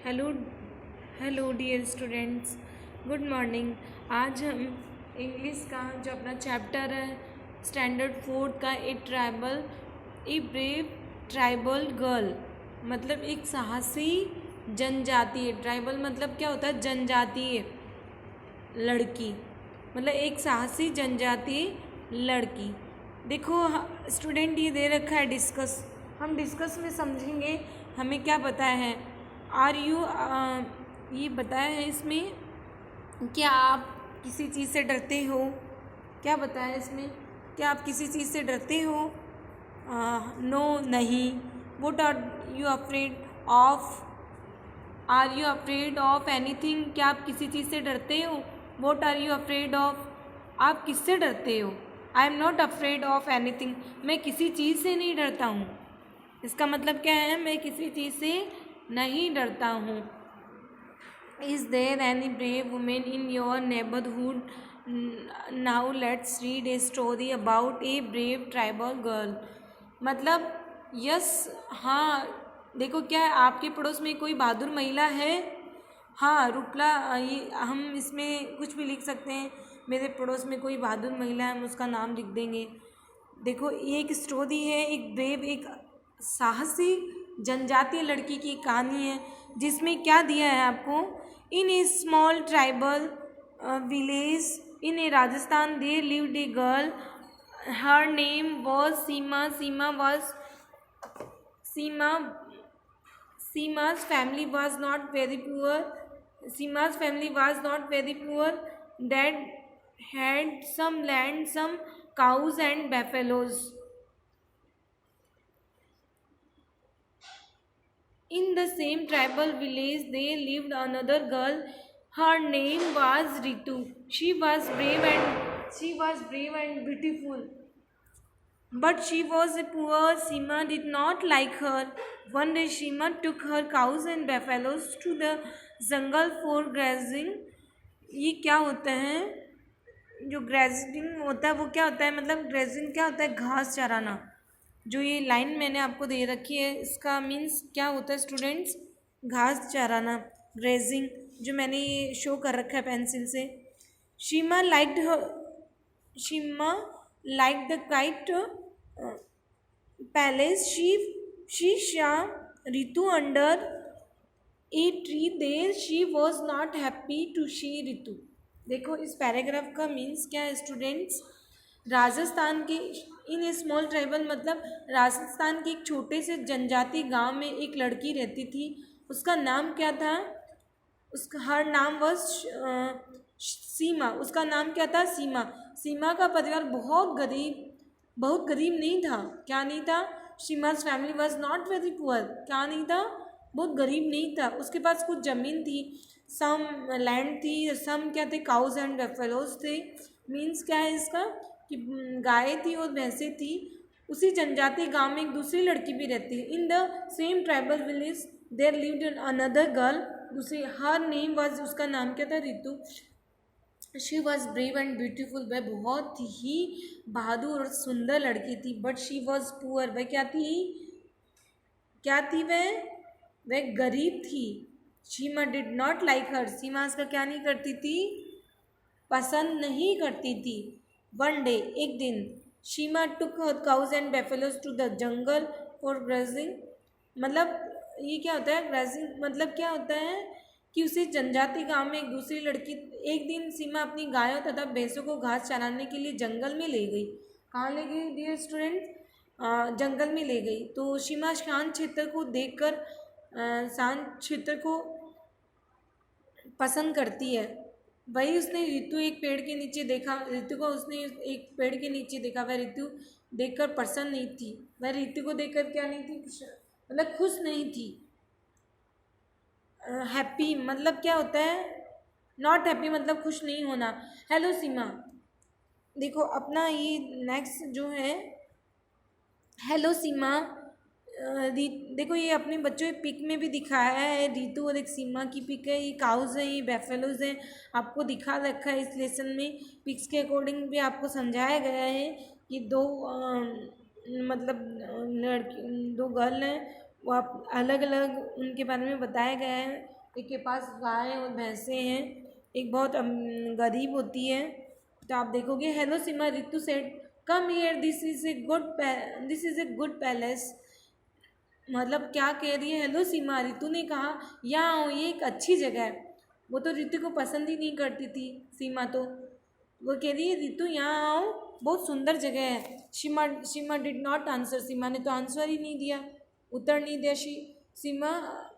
Hello hello dear students, good morning. आज हम English का जो अपना चैप्टर है स्टैंडर्ड 4 का ए ब्रेव ट्राइबल गर्ल मतलब एक साहसी जनजातीय। ट्राइबल मतलब क्या होता है? जनजातीय लड़की, मतलब एक साहसी जनजातीय लड़की। देखो स्टूडेंट, ये दे रखा है डिस्कस। हम डिस्कस में समझेंगे हमें क्या पता है। आर यू ये बताया है इसमें, क्या आप किसी चीज़ से डरते हो? क्या बताया है इसमें? क्या आप किसी चीज़ से डरते हो? नो, नहीं। What are you afraid of? Are you afraid of anything? क्या आप किसी चीज़ से डरते हो? What are you afraid of? आप किससे डरते हो? I am not afraid of anything. मैं किसी चीज़ से नहीं डरता हूँ। इसका मतलब क्या है? मैं किसी चीज़ से नहीं डरता हूँ। Is there any brave women in your neighbourhood? Now let's read a story about a brave tribal girl. मतलब यस, हाँ। देखो, क्या आपके पड़ोस में कोई बहादुर महिला है? हाँ, रुपला। ये हम इसमें कुछ भी लिख सकते हैं। मेरे पड़ोस में कोई बहादुर महिला है, हम उसका नाम लिख देंगे। देखो, ये एक स्टोरी है, एक ब्रेव, एक साहसी जनजातीय लड़की की कहानी है, जिसमें क्या दिया है आपको? In a small tribal village in a Rajasthan there lived a girl. Her name was Seema. Seema's family was not very poor. Seema's family was not very poor. Dad had some land, some cows and buffaloes. In the same tribal village, there lived another girl. Her name was Ritu. She was brave and beautiful. But she was poor. Seema did not like her. One day Seema took her cows and buffaloes to the jungle for grazing. ये क्या होता है? जो grazing होता है वो क्या होता है? मतलब ग्रेजिंग क्या होता है? घास चराना। जो ये लाइन मैंने आपको दे रखी है, इसका मीन्स क्या होता है स्टूडेंट्स? घास चराना, ग्रेजिंग, जो मैंने ये शो कर रखा है पेंसिल से। शीमा liked the kite palace. She saw Ritu under a tree. There she was not happy to see Ritu. देखो, इस पैराग्राफ का मीन्स क्या है स्टूडेंट्स? राजस्थान के इन ए स्मॉल ट्राइबल मतलब राजस्थान के एक छोटे से जनजाति गांव में एक लड़की रहती थी। उसका नाम क्या था? उसका हर नाम वॉज सीमा। उसका नाम क्या था? सीमा। सीमा का परिवार बहुत गरीब नहीं था। क्या नहीं था? Seema's family was not very poor. क्या नहीं था? बहुत गरीब नहीं था। उसके पास कुछ ज़मीन थी, सम लैंड थी, सम क्या थे? काउज एंड बफेलोज थे। मीन्स क्या है इसका? कि गाय थी और भैंसें थी। उसी जनजाति गांव में एक दूसरी लड़की भी रहती है। In the same tribal village there lived another girl. दूसरी, हर नेम वॉज, उसका नाम क्या था? Ritu. She was brave and beautiful. वह बहुत ही बहादुर और सुंदर लड़की थी। But she was poor. वह क्या थी? क्या थी वह गरीब थी। Seema did not like her. Seema इसका क्या नहीं करती थी? पसंद नहीं करती थी। वन डे, एक दिन, Seema took her cows and buffaloes to the jungle for grazing. मतलब ये क्या होता है? ग्रेजिंग मतलब क्या होता है? कि उसे जनजाति गांव में एक दूसरी लड़की, एक दिन सीमा अपनी गायों तथा भैंसों को घास चराने के लिए जंगल में ले गई। कहाँ ले गई डियर स्टूडेंट? जंगल में ले गई। तो सीमा शांत क्षेत्र को देखकर शांत क्षेत्र को पसंद करती है। वही उसने ऋतु एक पेड़ के नीचे देखा। ऋतु को उसने एक पेड़ के नीचे देखा। वह ऋतु देखकर प्रसन्न नहीं थी। वह ऋतु को देखकर क्या नहीं थी? मतलब खुश नहीं थी। हैप्पी मतलब क्या होता है? नॉट हैप्पी मतलब खुश नहीं होना। हेलो सीमा। देखो अपना ये नेक्स्ट जो है, हेलो सीमा। देखो, ये अपने बच्चों की पिक में भी दिखाया है। रीतू और एक सीमा की पिक है। ये काउज है, ये बेफेलोज है, आपको दिखा रखा है इस लेसन में। पिक्स के अकॉर्डिंग भी आपको समझाया गया है कि दो मतलब लड़की, दो गर्ल हैं, वो आप अलग अलग उनके बारे में बताया गया है। एक के पास गाय और भैंसे हैं, एक बहुत गरीब होती है। तो आप देखोगे, hello Seema, Ritu said come here, this is a good palace. मतलब क्या कह रही है, हेलो सीमा, रितु ने कहा यहाँ आओ, ये एक अच्छी जगह है। वो तो रितु को पसंद ही नहीं करती थी सीमा, तो वो कह रही है रितु यहाँ आओ, बहुत सुंदर जगह है। सीमा डिड नॉट आंसर, सीमा ने तो आंसर ही नहीं दिया, उत्तर नहीं दिया। सीमा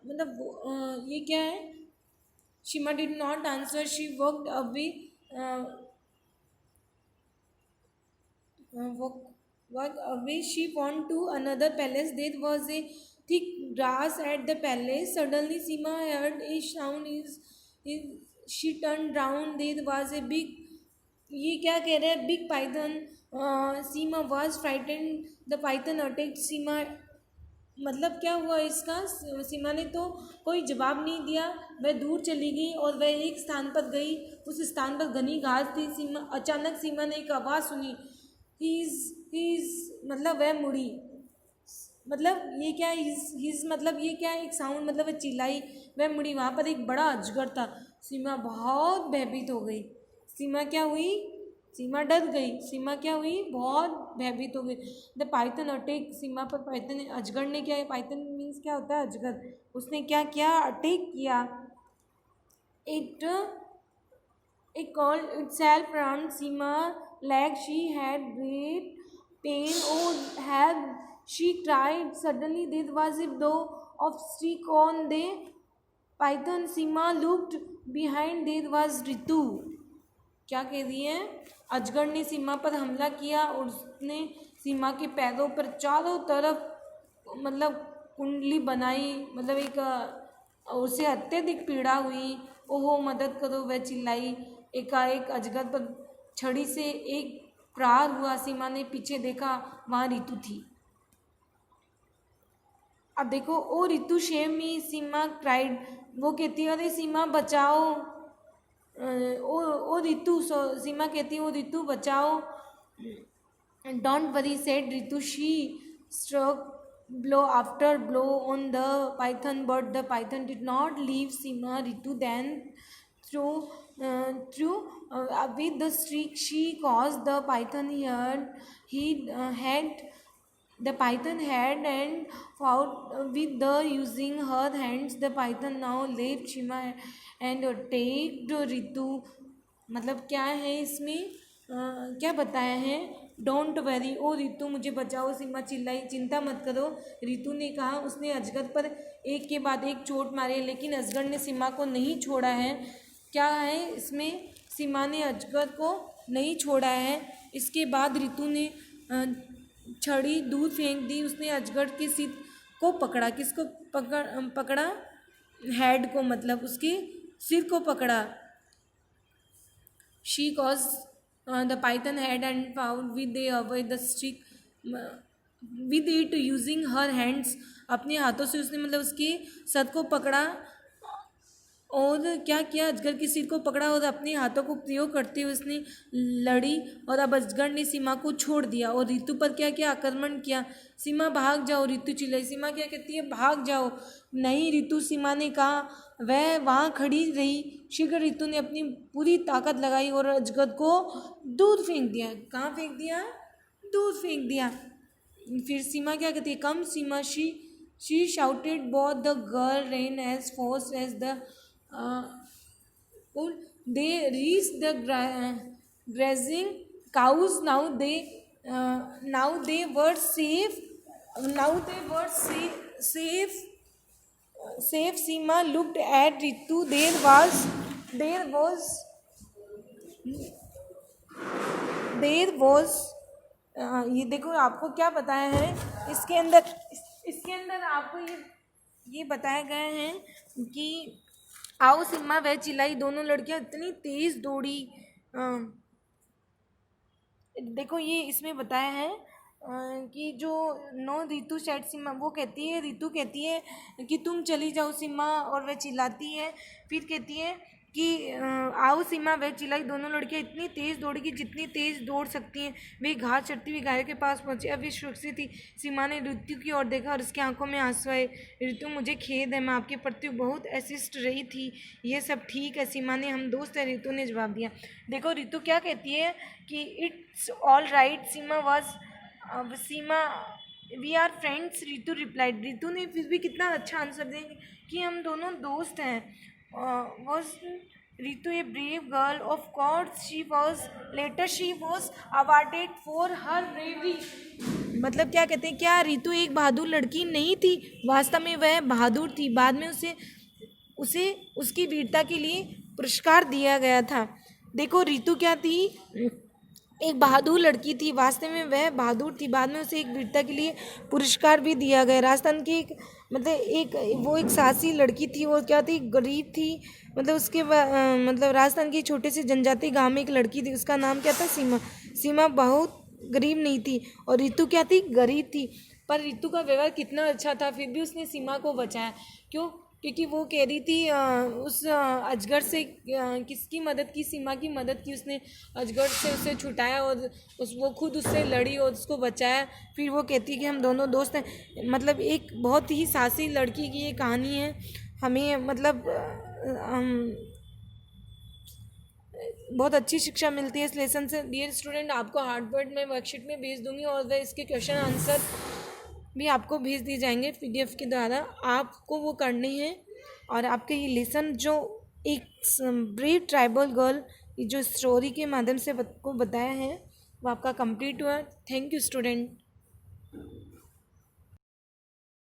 मतलब ये क्या है, Seema did not answer, she walked away, walk away. She went to another palace. There was a thick grass at the palace. Suddenly Seema heard a sound. She turned round. There was a big, ये क्या कह रहे हैं, big python. Seema was frightened, the python attacked Seema. मतलब क्या हुआ इसका, सीमा ने तो कोई जवाब नहीं दिया, वह दूर चली गई और वह एक स्थान पर गई। उस स्थान पर घनी घास थी। अचानक सीमा ने एक आवाज़ सुनी, हीज मतलब वह मुड़ी। मतलब ये क्या, हीज मतलब ये क्या, एक साउंड मतलब वह चिल्लाई, वह मुड़ी। वहाँ पर एक बड़ा अजगर था। सीमा बहुत भयभीत हो गई। सीमा क्या हुई, सीमा डर गई। सीमा क्या हुई, बहुत भयभीत हो गई। द पाइथन अटैक, सीमा पर पाइथन, अजगर ने क्या, पाइथन मीन्स क्या होता है, अजगर। उसने क्या किया, अटैक किया। It called itself around Seema like she had great pain. Oh, had she cried? Suddenly there was a blow of streak on the python. Seema looked behind. There was Ritu. क्या कह रही है, अजगर ने सीमा पर हमला किया और उसने सीमा के पैरों पर चारों तरफ मतलब कुंडली बनाई। मतलब एक उसे अत्यधिक पीड़ा हुई। ओहो मदद करो, वह चिल्लाई। एकाएक अजगर पर छड़ी से एक प्रहार हुआ। सीमा ने पीछे देखा, वहाँ रितु थी। अब देखो, ओ रितु शेव मी, सीमा क्राइड। वो कहती है अरे सीमा बचाओ। ओ रितु, सीमा कहती है ओ रितु बचाओ। Don't worry said Ritu. She struck blow after blow on the python, but the python did not leave Seema. Ritu then threw with the streak she caused. The python had the python had and fought with the using her hands. The python now left Seema and attacked Ritu. मतलब क्या है इसमें, क्या बताया है, don't worry, ओ रितु मुझे बचाओ। सीमा चिल्लाई, चिंता मत करो, रितु ने कहा। उसने अजगर पर एक के बाद एक चोट मारे, लेकिन अजगर ने सीमा को नहीं छोड़ा है। क्या है इसमें, सीमा ने अजगर को नहीं छोड़ा है। इसके बाद रितु ने छड़ी दूर फेंक दी। उसने अजगर के सिर को पकड़ा। किसको पकड़ा, हेड को, मतलब उसके सिर को पकड़ा। She caused the python head and found with the stick with it using her hands. अपने हाथों से उसने मतलब उसके सर को पकड़ा और क्या किया, अजगर के सिर को पकड़ा और अपने हाथों को प्रयोग करते हुए उसने लड़ी। और अब अजगर ने सीमा को छोड़ दिया और रितु पर क्या किया, आक्रमण किया। सीमा भाग जाओ, रितु चिल्लाई। सीमा क्या कहती है, भाग जाओ। नहीं रितु, सीमा ने कहा। वह वहाँ खड़ी रही। शीघ्र रितु ने अपनी पूरी ताकत लगाई और अजगर को दूर फेंक दिया। कहाँ फेंक दिया, दूर फेंक दिया। फिर सीमा क्या कहती है, come Seema, she shouted. Both the girl ran as fast as the they reached the grazing cows. Now they were safe. Safe. Seema looked at Ritu. There was ये देखो, आपको क्या बताया है इसके अंदर आपको ये बताया गया है कि आओ सीमा, वह चिल्लाई। दोनों लड़कियां इतनी तेज दौड़ी। देखो ये इसमें बताया है कि जो नो रितु सेड सीमा, वो कहती है, रितु कहती है कि तुम चली जाओ सीमा, और वह चिल्लाती है। फिर कहती है कि आओ सीमा, वह चिल्लाई। दोनों लड़कियां इतनी तेज़ दौड़ी कि जितनी तेज़ दौड़ सकती हैं। वे घास चढ़ती हुई गाय के पास पहुंची। अब वे सुरक्षित थी। सीमा ने ऋतु की ओर देखा और उसकी आंखों में आंसू आए। ऋतु, मुझे खेद है, मैं आपके प्रति बहुत अशिष्ट रही थी। ये सब ठीक है सीमा ने, हम दोस्त हैं, ऋतु ने जवाब दिया। देखो ऋतु क्या कहती है कि it's all right Seema, we are friends, Ritu replied. Ritu ने फिर भी कितना अच्छा आंसर दिया कि हम दोनों दोस्त हैं। was Ritu a brave girl? Of course she was. Later she was awarded for her bravery. मतलब क्या कहते हैं, क्या ऋतु एक बहादुर लड़की नहीं थी? वास्तव में वह बहादुर थी। बाद में उसे उसकी वीरता के लिए पुरस्कार दिया गया था। देखो ऋतु क्या थी, एक बहादुर लड़की थी। वास्तव में वह बहादुर थी। बाद में उसे एक वीरता के लिए पुरस्कार भी दिया गया। राजस्थान की एक साहसी लड़की थी। वो क्या थी, गरीब थी। मतलब मतलब राजस्थान की छोटे से जनजातीय गांव में एक लड़की थी। उसका नाम क्या था, सीमा। सीमा बहुत गरीब नहीं थी और ऋतु क्या थी, गरीब थी। पर ऋतु का व्यवहार कितना अच्छा था, फिर भी उसने सीमा को बचाया। क्यों? क्योंकि वो कह रही थी उस अजगर से किसकी मदद की, सीमा की मदद की उसने। अजगर से उसे छुटाया और वो खुद उससे लड़ी और उसको बचाया। फिर वो कहती है कि हम दोनों दोस्त हैं। मतलब एक बहुत ही साहसी लड़की की ये कहानी है। हमें मतलब हम बहुत अच्छी शिक्षा मिलती है इस लेसन से। डियर स्टूडेंट, आपको हार्डवर्ड में वर्कशीट में भेज दूंगी और वह इसके क्वेश्चन आंसर भी आपको भेज दिए जाएंगे PDF के द्वारा। आपको वो करने हैं और आपके ये लेसन जो एक ब्रेव ट्राइबल गर्ल जो स्टोरी के माध्यम से को बताया है वो आपका कंप्लीट हुआ। Thank you student.